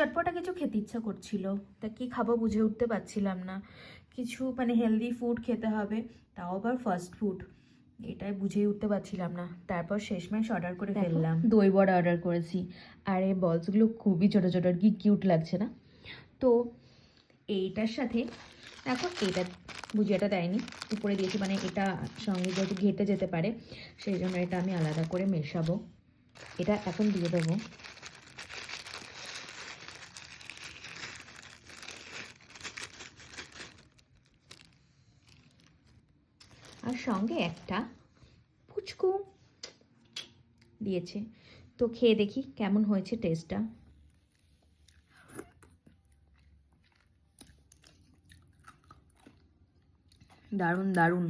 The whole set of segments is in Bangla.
চটপটা কিছু খেতে ইচ্ছা করছিল, তা কি খাবো বুঝে উঠতে পারছিলাম না। কিছু মানে হেলদি ফুড খেতে হবে, তাও আবার ফাস্ট ফুড, এটাই বুঝেই উঠতে পারছিলাম না। তারপর শেষমেশ অর্ডার করে ফেললাম, দই বড়া অর্ডার করেছি। আর এই বলসগুলো খুবই ছোটো ছোটো আর কি কিউট লাগছে না? তো এইটার সাথে এখন এইটা ভুজিয়াটা দেয়নি, উপরে দিয়েছি, মানে এটা সঙ্গে যেহেতু ঘেটে যেতে পারে সেই জন্য এটা আমি আলাদা করে মেশাবো। এটা এখন দিয়ে দেবো। আর সঙ্গে একটা পুচকু দিয়েছে। তো খেয়ে দেখি কেমন হয়েছে টেস্টটা। দারুণ দারুণ।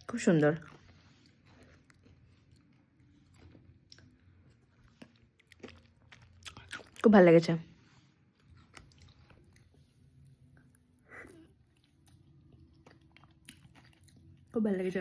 খুব সুন্দর, খুব ভালো লেগেছে, খুব ভালো লেগেছে।